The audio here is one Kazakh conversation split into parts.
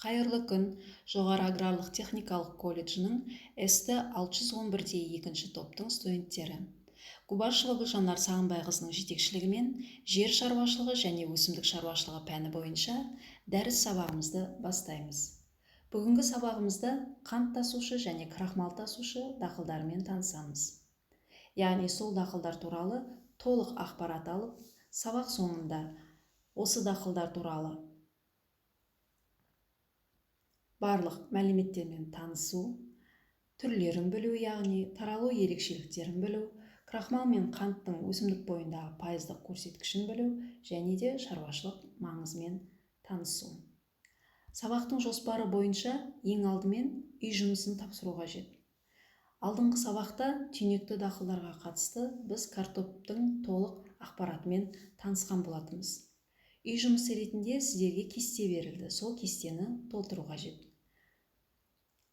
Қайырлы күн, Жоғары аграрлық техникалық колледжінің СТ 611-2 топтың студенттері. Кубашева Гүлжанар Сағынбайқызының жетекшілігімен жер шаруашылығы және өсімдік шаруашылығы пәні бойынша дәріс сабағымызды бастаймыз. Бүгінгі сабағымызда қант тасушы және крахмал тасушы дақылдармен танысамыз. Яғни сол дақылдар туралы толық ақпарат алып, сабақ соңында осы дақылдар туралы барлық мәліметтермен танысу, түрлерін білу, яғни таралу ерекшеліктерін білу, крахмал мен қанттың өсімдік бойындағы пайыздық көрсеткішін білу және де шаруашылық маңызымен танысу. Сабақтың жоспары бойынша ең алдымен үй жұмысын тапсыру қажет. Алдыңғы сабақта түйнекті дақылдарға қатысты біз картоптың толық ақпаратымен танысқан болатынбыз. Үй жұмысы ретінде сіздерге кесте берілді, сол кестені толтыру қажет.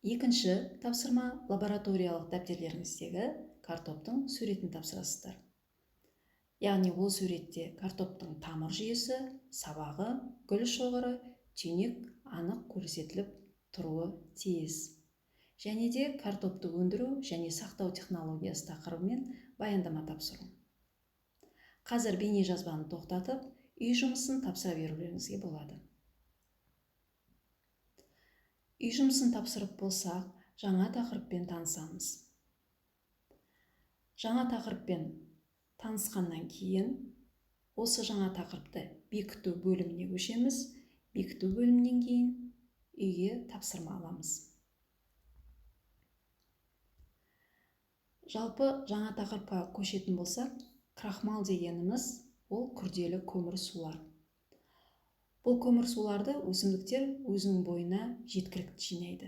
Екінші тапсырма лабораториялық дәптерлеріңіздегі картоптың суретін тапсырасыздар. Яғни ол суретте картоптың тамыр жүйесі, сабағы, гүл шоғыры, түйнек анық көрсетіліп тұруы тиіс. Және де картопты өндіру және сақтау технологиясы тақырыбымен баяндама тапсыру. Қазір бейне жазбаны тоқтатып, үй жұмысын тапсыра берулеріңізге болады. Үй жұмысын тапсырып болсақ, жаңа тақырыппен танысамыз. Жаңа тақырыппен танысқаннан кейін, осы жаңа тақырыпты бекіту бөліміне көшеміз. Бекіту бөлімінен кейін үйге тапсырма аламыз. Жалпы жаңа тақырыпқа көшетін болсақ, крахмал дегеніміз ол күрделі көмір сулар. Бұл көмір суларды өсімдіктер өзінің бойына жеткілікті жинайды.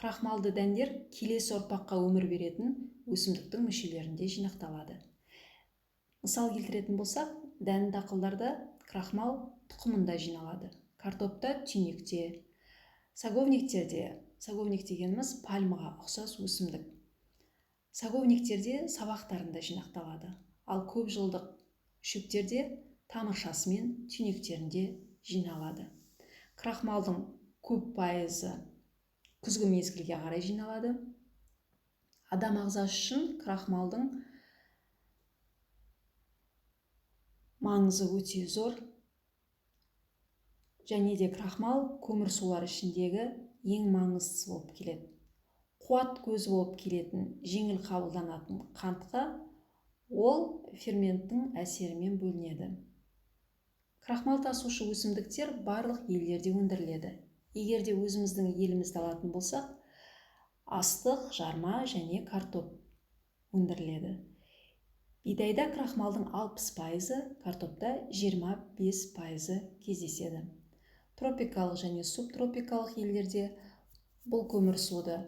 Крахмалды дәндер келесі ұрпаққа өмір беретін өсімдіктің мүшелерінде жинақталады. Мысал келтіретін болсақ, дәнді дақылдарда крахмал тұқымында жиналады. Картопта түйнекте, саговниктерде, саговник дегеніміз пальмаға ұқсас өсімдік. Саговниктерде сабақтарында жинақталады. Ал көп жылдық шөптерде тамыршасы мен түйнектерінде жиналады. Крахмалдың көп пайызы күзгі мезгілге қарай жиналады. Адам ағзасы үшін крахмалдың маңызы өте зор. Және де крахмал көмір сулар ішіндегі ең маңыздысы болып келеді. Қуат көзі болып келетін жеңіл қабылданатын қантқа ол ферменттің әсерімен бөлінеді. Крахмал тасушы өсімдіктер барлық елдерде өндіріледі. Егер де өзіміздің елімізді алатын болсақ, астық, жарма және картоп өндіріледі. Бидайда крахмалдың 60%, картопта 25% кездеседі. Тропикалық және субтропикалық елдерде бұл көмір суды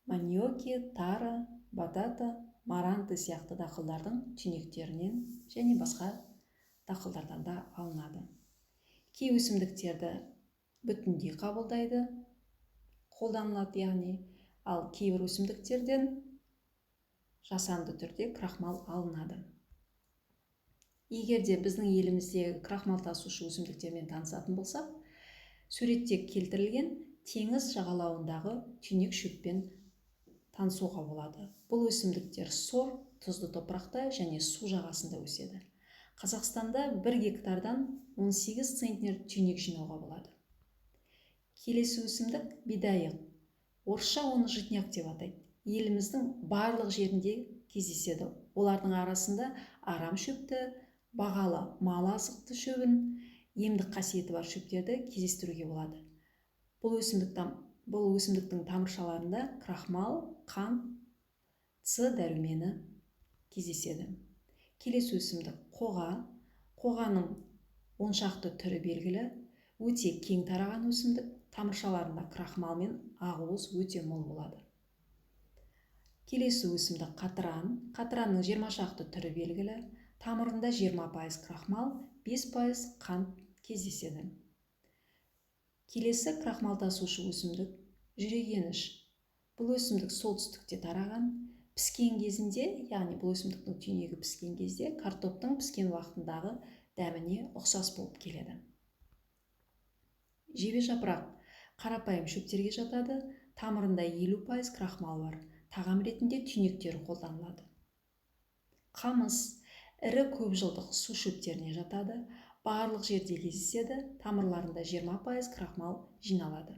маниоки, тара, батата, маранты сияқты дақылдардың түйнектерінен және басқа дақылдардан да алынады. Кей өсімдіктерді бүтіндей қабылдайды, қолданылады, яғни, ал кейбір өсімдіктерден жасанды түрде крахмал алынады. Егер де біздің еліміздегі крахмал тасушы өсімдіктермен танысатын болсақ, суретте келтірілген теңіз жағалауындағы түйнек шөппен танысуға болады. Бұл өсімдіктер сор, тұзды топырақта және су жағасында өседі. Қазақстанда 1 гектардан 18 центнер түйнек жинауға болады. Келесі өсімдік бидайық. Орысша оны житняк деп атайды. Еліміздің барлық жерінде кездеседі. Олардың арасында арам шөпті, бағалы мал азықты шөбін, емдік қасиеті бар шөптерді кездестіруге болады. Бұл өсімдіктің тамыршаларында крахмал, қант, С дәрумені кездеседі. Келесі өсімдік қоға. Қоғаның 10 шақты түрі белгілі, өте кең тараған өсімдік, тамыршаларында крахмал мен ақуыз өте мол болады. Келесі өсімдік қатыран. Қатыранның 20 шақты түрі белгілі, тамырында 20% крахмал, 5% қант кездеседі. Келесі крахмал тасушы өсімдік жүрегеніш. Бұл өсімдік солтүстікте тараған. Піскен кезінде, яғни бұл өсімдіктің түйнегі піскен кезде, картоптың піскен уақытындағы дәміне ұқсас болып келеді. Жебе жапырақ. қарапайым шөптерге жатады. Тамырында 50% крахмал бар. Тағам ретінде түйнектері қолданылады. Қамыс ірі көпжылдық су шөптеріне жатады. Барлық жерде кездеседі. Тамырларында 20% крахмал жиналады.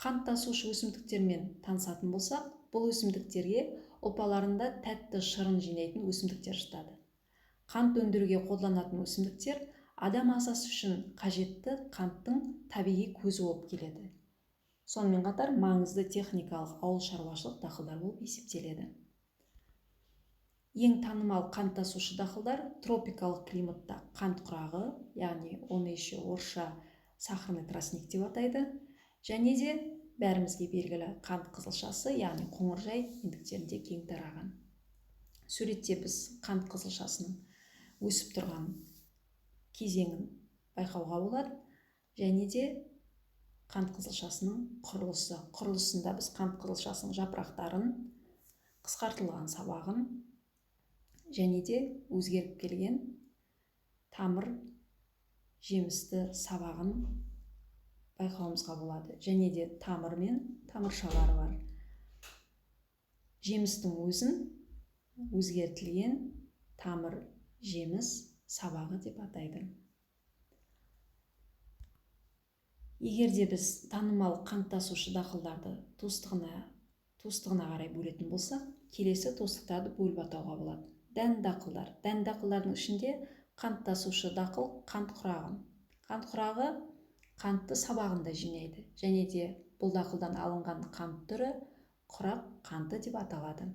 Қант тасушы өсімдіктермен танысатын болсақ, бұл өсімдіктерге ұлпаларында тәтті шырын жинайтын өсімдіктер жатады. Қант өндіруге қолданатын өсімдіктер адам ағзасы үшін қажетті қанттың табиғи көзі болып келеді. Сонымен қатар маңызды техникалық ауыл шаруашылық дақылдар болып есептеледі. Ең танымал қант тасушы дақылдар тропикалық климатта қант құрағы, яғни оны еще орысша сахарный тростник деп атайды, және де бәрімізге белгілі қант қызылшасы, яғни қоңыржай ендіктерінде кең тараған. Суретте біз қант қызылшасының өсіп тұрған кезеңін байқауға болады, және де қант қызылшасының құрылысында біз қант қызылшасының жапырақтарын, қысқартылған сабағын, және де өзгеріп келген тамыр жемісті сабағын байқауымызға болады. Және де тамыр мен тамыршалары бар. Жемістің өзін өзгертілген тамыр жеміс сабағы деп атайды. Егерде біз танымал қант тасушы дақылдарды туыстығына қарай бөлетін болсақ, келесі туыстықтарды бөліп атауға болады. Дән дақылдар. Дән дақылдардың ішінде қант тасушы дақыл қант құрағы. Қант құрағы қантты сабағында жинайды, және де бұл дақылдан алынған қант түрі құрақ қанты деп аталады.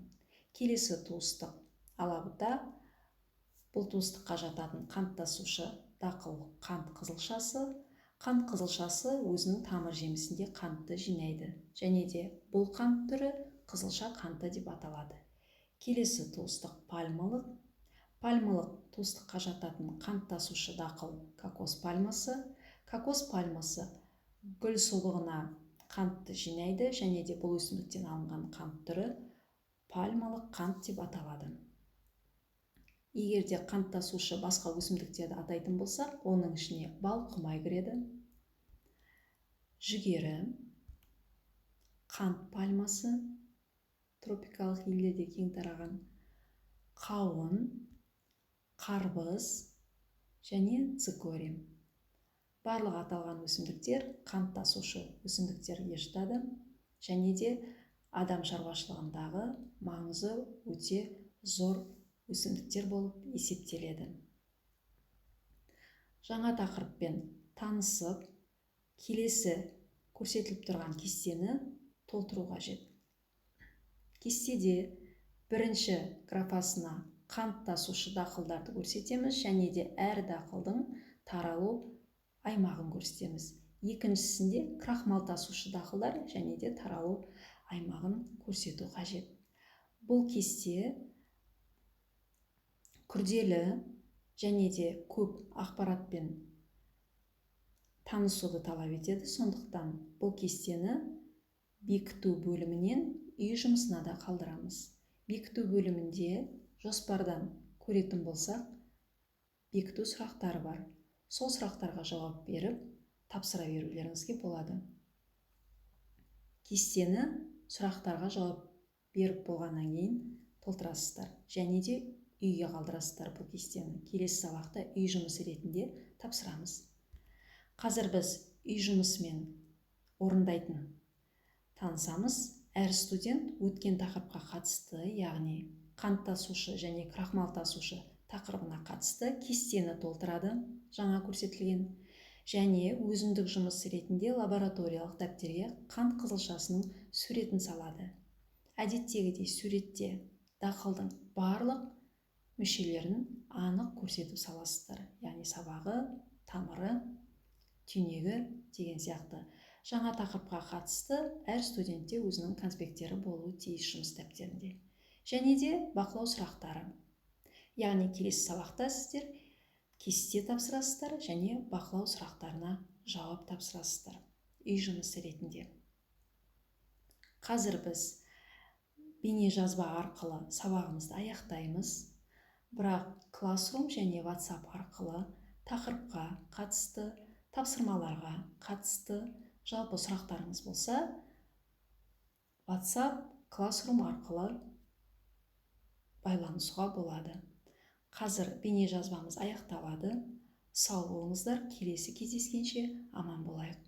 Келесі туыстық алабұта. Бұл туыстыққа жататын қант тасушы дақыл қант қызылшасы. Қант қызылшасы өзінің тамыр жемісінде қантты жинайды, және де бұл қант түрі қызылша қанты деп аталады. Келесі туыстық пальмалық. Пальмалық туыстыққа жататын қант тасушы дақыл кокос пальмасы. Кокос пальмасы гүл собығына қантты жинайды, және де бұл өсімдіктен алынған қант түрі пальмалық қант деп аталады. Егерде қант тасушы басқа өсімдіктерді атайтын болсақ, оның ішіне бал құмай кіреді, жүгері, қант пальмасы, тропикалық елдерде кең тараған, қауын, қарбыз және цикорий. Барлық аталған өсімдіктер қант тасушы өсімдіктерге жатады, және де адам шаруашылығындағы маңызы өте зор өсімдіктер болып есептеледі. Жаңа тақырыппен танысып, келесі көрсетіліп тұрған кестені толтыру қажет. Кестеде бірінші графасына қант тасушы дақылдарды көрсетеміз, және де әр дақылдың таралу аймағын көрсетеміз. Екіншісінде крахмал тасушы дақылдар және де таралу аймағын көрсету қажет. Бұл кесте күрделі және де көп ақпаратпен танысуды талап етеді. Сондықтан бұл кестені бекіту бөлімінен үй жұмысына да қалдырамыз. Бекіту бөлімінде жоспардан көретін болсақ, бекіту сұрақтары бар. Сол сұрақтарға жауап беріп, тапсыра берулеріңізге болады. Кестені сұрақтарға жауап беріп болғаннан кейін толтырасыздар, және де үйге қалдырасыздар бұл кестені. Келесі сабақта үй жұмысы ретінде тапсырамыз. Қазір біз үй жұмысымен орындайтын танысамыз. Әр студент өткен тақырыпқа қатысты, яғни қант тасушы және крахмал тасушы тақырыбына қатысты кестені толтырады, жаңа көрсетілген, және өзіндік жұмыс ретінде лабораториялық дәптерге қант қызылшасының суретін салады. Әдеттегідей суретте дақылдың барлық мүшелерін анық көрсетіп саласыздар, яғни сабағы, тамыры, түйнегі деген сияқты. Жаңа тақырыпқа қатысты әр студентте өзінің конспекттері болуы тиіс жұмыс дәптерінде. Және де бақылау сұрақтары. Яғни келесі сабақта сіздер кесте тапсырасыздар және бақылау сұрақтарына жауап тапсырасыздар үй жұмысы ретінде. Қазір біз бейне жазба арқылы сабағымызды аяқтаймыз, бірақ Classroom және WhatsApp арқылы тақырыпқа қатысты, тапсырмаларға қатысты Жалпы сұрақтарыңыз болса, WhatsApp Classroom арқылы байланысуға болады. Қазір бейне жазбамыз аяқталады. Сау болыңыздар, келесі кездескенше аман болайық.